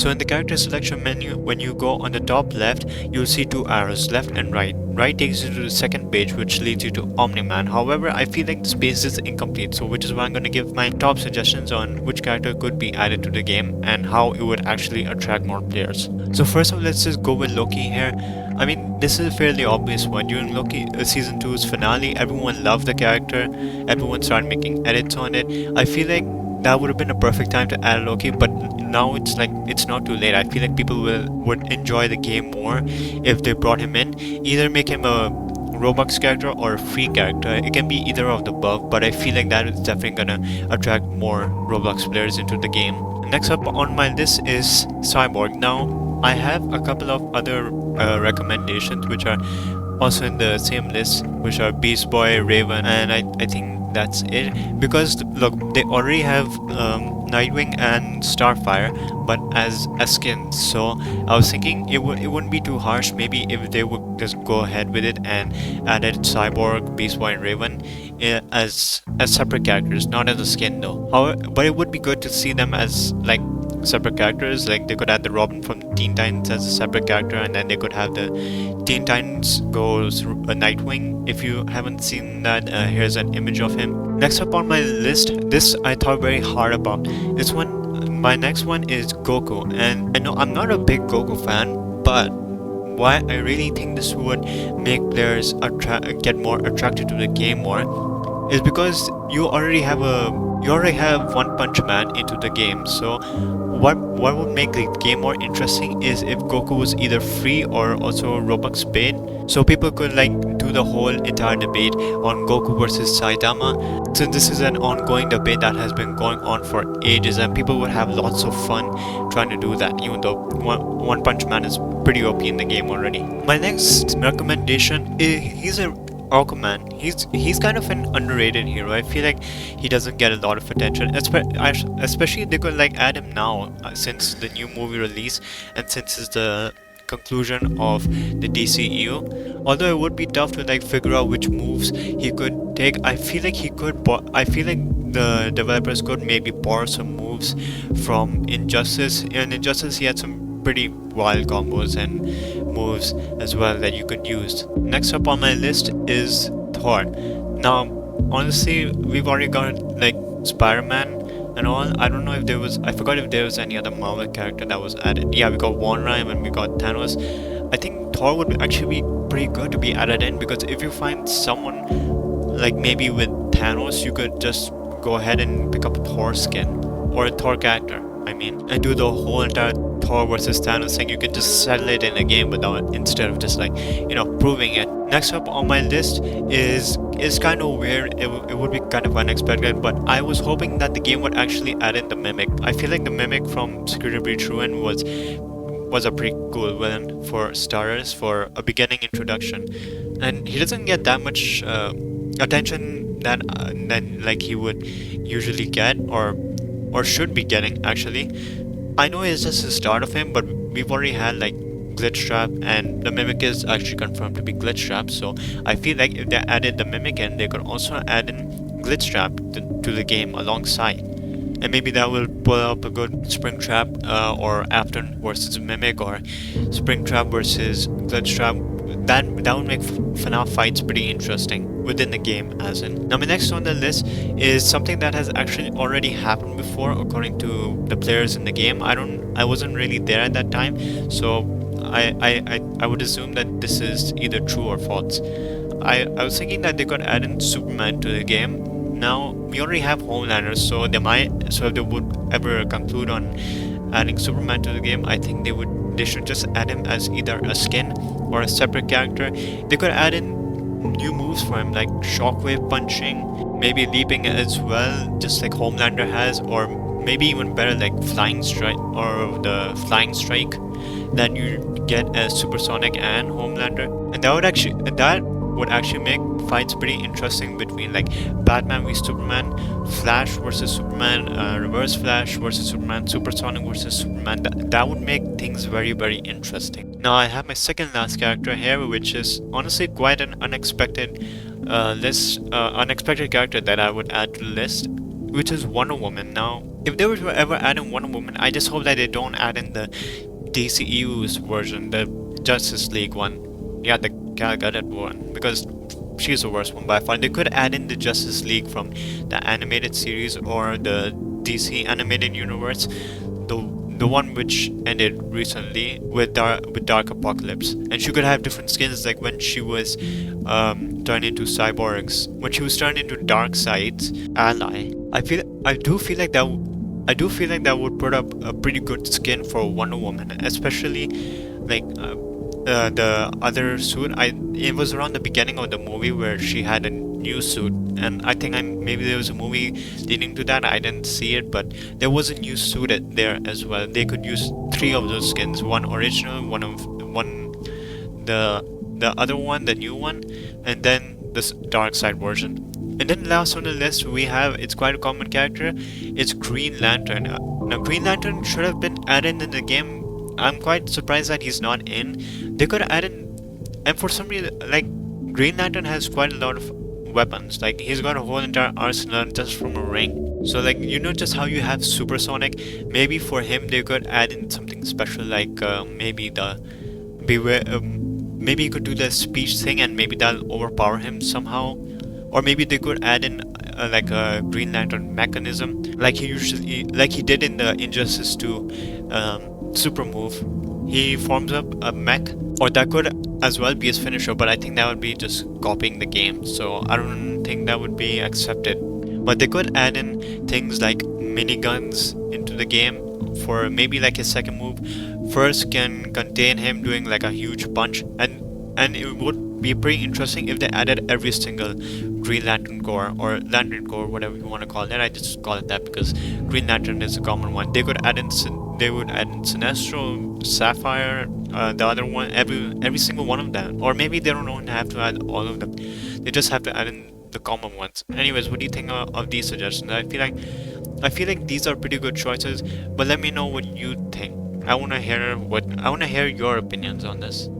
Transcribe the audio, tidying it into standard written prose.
So in the character selection menu, when you go on the top left, you'll see two arrows, left and right. Right takes you to the second page, which leads you to Omni-Man. However, I feel like the space is incomplete, so which is why I'm going to give my top suggestions on which character could be added to the game and how it would actually attract more players. So first off, let's just go with Loki here. I mean, this is a fairly obvious one. During Loki season 2's finale, everyone loved the character, everyone started making edits on it. I feel like that would have been a perfect time to add Loki, but now it's like it's not too late. I feel like people would enjoy the game more if they brought him in. Either make him a Roblox character or a free character. It can be either of the above, but I feel like that is definitely gonna attract more Roblox players into the game. Next up on my list is Cyborg. Now I have a couple of other recommendations which are also in the same list, which are Beast Boy, Raven, and I think that's it, because look, they already have Nightwing and Starfire but as skins. So I was thinking it wouldn't be too harsh maybe if they would just go ahead with it and added Cyborg, Beast Boy and Raven as separate characters, not as a skin though. However, but it would be good to see them as like separate characters. Like they could add the Robin from Teen Titans as a separate character, and then they could have the Teen Titans goes Nightwing. If you haven't seen that, here's an image of him. Next up on my list, this I thought very hard about. This one, my next one is Goku, and I know I'm not a big Goku fan, but why I really think this would make players get more attracted to the game more is because you already have One Punch Man into the game. So what would make the game more interesting is if Goku was either free or also Robux paid, so people could like do the whole entire debate on Goku versus Saitama. Since this is an ongoing debate that has been going on for ages, and people would have lots of fun trying to do that, even though One Punch Man is pretty OP in the game already. My next recommendation is he's a Aquaman. He's kind of an underrated hero. I feel like he doesn't get a lot of attention, especially they could like add him now since the new movie release and since it's the conclusion of the DCEU. Although it would be tough to like figure out which moves he could take. I feel like the developers could maybe borrow some moves from Injustice. In Injustice, he had some pretty wild combos and moves as well that you could use. Next up on my list is Thor. Now, honestly, we've already got like Spider-Man and all. I forgot if there was any other Marvel character that was added. Yeah, we got Wanran and we got Thanos. I think Thor would actually be pretty good to be added in, because if you find someone like maybe with Thanos, you could just go ahead and pick up a Thor skin or a Thor character, and do the whole entire Thor versus Thanos thing. You can just settle it in a game instead of just like proving it. Next up on my list is kind of weird. It would be kind of unexpected, but I was hoping that the game would actually add in the Mimic. I feel like the Mimic from Security Breach Ruin was a pretty cool villain for starters, for a beginning introduction, and he doesn't get that much attention that like he would usually get or should be getting actually. I know it's just the start of him, but we've already had like Glitch Trap, and the Mimic is actually confirmed to be Glitch Trap. So I feel like if they added the Mimic in, they could also add in Glitch Trap to the game alongside, and maybe that will pull up a good Spring Trap or Afton versus Mimic, or Spring Trap versus Glitch Trap. That would make FNAF fights pretty interesting within the game, as in. Now my next on the list is something that has actually already happened before according to the players in the game. I wasn't really there at that time, so I would assume that this is either true or false. I was thinking that they could add in Superman to the game. Now we already have Homelander, so if they would ever conclude on adding Superman to the game, I think they should just add him as either a skin or a separate character. They could add in new moves for him, like shockwave punching, maybe leaping as well, just like Homelander has, or maybe even better, like flying strike, or the flying strike that you get as Supersonic and Homelander. And that would actually make fights pretty interesting between like Batman v Superman, Flash versus Superman, Reverse Flash versus Superman, Supersonic versus Superman. That would make things very, very interesting. Now I have my second last character here, which is honestly quite an unexpected unexpected character that I would add to the list, which is Wonder Woman. Now if they were to ever add in Wonder Woman, I just hope that they don't add in the DCEU's version, the Justice League one. Yeah, the Gal Gadot one, because she's the worst one by far. They could add in the Justice League from the animated series or the DC animated universe, the one which ended recently with Dark Apocalypse, and she could have different skins, like when she was turned into cyborgs, when she was turned into Darkseid's ally. I do feel like that would put up a pretty good skin for Wonder Woman, especially like the other suit. It was around the beginning of the movie where she had a new suit, and I think maybe there was a movie leading to that. I didn't see it, but there was a new suit there as well. They could use three of those skins: one original, one the other one, the new one, and then this dark side version. And then last on the list we have, it's quite a common character, it's Green Lantern. Now Green Lantern should have been added in the game. I'm quite surprised that he's not in. They could add in, and for some reason, like, Green Lantern has quite a lot of weapons. Like, he's got a whole entire arsenal just from a ring. So like, you know, just how you have supersonic, maybe for him they could add in something special, like maybe the beware, maybe he could do the speech thing and maybe that'll overpower him somehow. Or maybe they could add in like a Green Lantern mechanism, like he did in the Injustice 2 super move. He forms up a mech, or that could as well be his finisher, but I think that would be just copying the game, so I don't think that would be accepted. But they could add in things like miniguns into the game for maybe like his second move. First can contain him doing like a huge punch, and it would be pretty interesting if they added every single Green Lantern Corps or Lantern Corps, whatever you want to call it. I just call it that because Green Lantern is a common one. They would add in Sinestro, Sapphire, the other one, every single one of them. Or maybe they don't have to add all of them. They just have to add in the common ones. Anyways, what do you think of these suggestions? I feel like these are pretty good choices, but let me know what you think. I wanna hear your opinions on this.